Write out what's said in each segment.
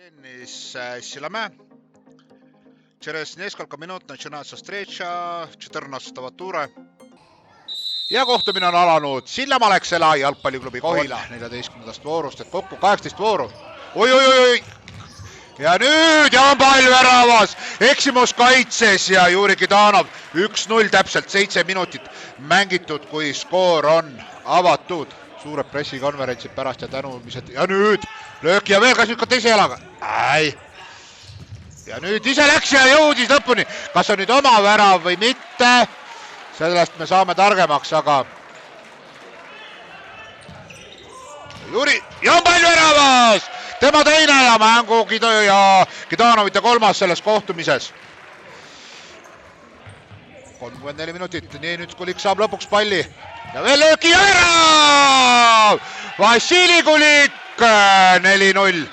Денис Силаме. Через несколько минут начинается встреча 14-го тура. Ja kohtumine on alanud Sillamäe Alexela jalgpalliklubi Kohila 14. voorust, et kokku 18 vooru. Oi! Ja nüüd ja on pall väravas, eksimus kaitses ja Juri Kidanov 1-0 täpselt 7 minutit mängitud, kui skoor on avatud. Suured pressikonverentsid pärast ja tänumised ja nüüd löök ja veel, kas nüüd ka teise jalaga? Ja nüüd ise läks ja jõudis lõpuni. Kas on nüüd oma värav või mitte? Sellest me saame targemaks, aga Juri ja on pall väravas! Tema teine ja mängu ja Kidanovite kolmas selles kohtumises. 34 minutit, nii nüüd Kulik saab lõpuks palli. Ja veel lööki ja ära! Vassili Kulik 4-0.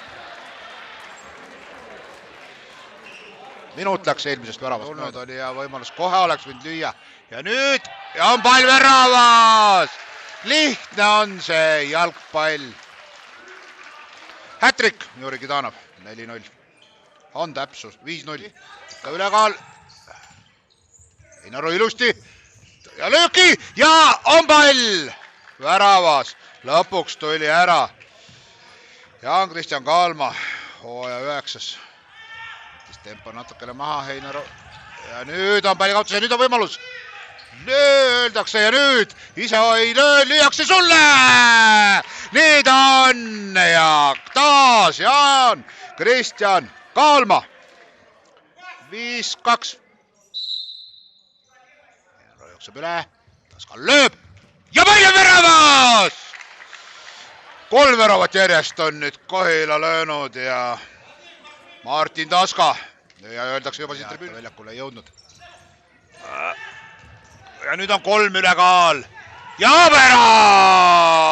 Minut läks eelmisest väravast mööda oli ja võimalus kohe oleks võinud lüüa. Ja nüüd ja on pall väravas! Lihtne on see jalgpall. Hätrik, Juri Kidanov, 4-0. On täpsus, 5-0. Ka ülekaal. Einaru ilusti. Ja lööki ja on pall väravas. Lõpuks tuli ära. Jaan-Kristjan Kaalma, hooaja 9. Tempo natukene maha, Einaru. Ja nüüd on palli kaotus ja nüüd on võimalus. Lööldakse ja nüüd ise ei lüüakse sulle. Nüüd on ja taas Jaan-Kristjan Kaalma. 5-2. Jookseb üle. Taskal lööb ja pall on väravas. 3 väravat järjest on nüüd Kohila löönud ja Martin Taska. Ja öeldakse juba siit tribüüni väljakule ei jõudnud. Ja nüüd on 3 ülekaal. Ja värav!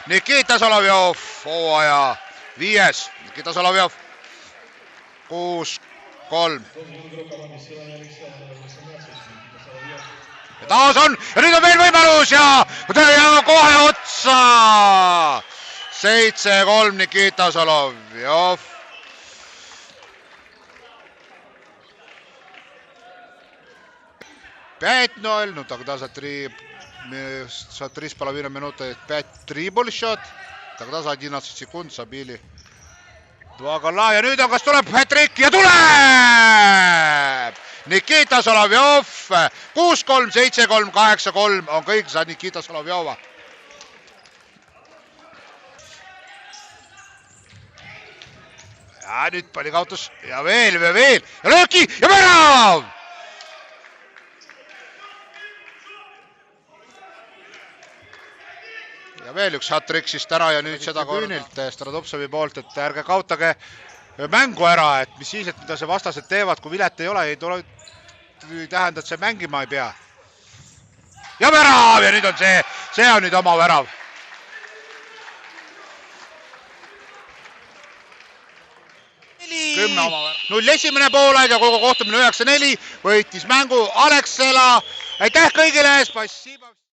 Nikita Solovjov, hooaja 5. Nikita Solovjov, 6-3. Ja taas on, ja nüüd on veel võimalus ja kohe otsa. 7-3 Nikita Solovjov. 5-0, no тогда за 3 3,5 минуты 5 трибл-счет, тогда за 11 секунд забили 2 гола ja nüüd on, kas tuleb hätrik ja tuleb! Nikita Solovjov, 6-3, 7-3, 8-3 on kõik za Nikita Solovjova. Ja nüüd palli kaotus ja veel ja lööki ja värav! Ja veel üks hat-trick siis täna ja nüüd seda küünilt Stradopsovi poolt, et ärge kaotage mängu ära, et mis siis, et mida see vastased teevad, kui vilet ei ole, ei tähenda, et see mängima ei pea. Ja värav ja nüüd on see on nüüd oma värav. 10 oma värav. 0 esimene poolaeg ja kogu kohtumine 9-4, võitis mängu Alexela. Aitäh kõigile!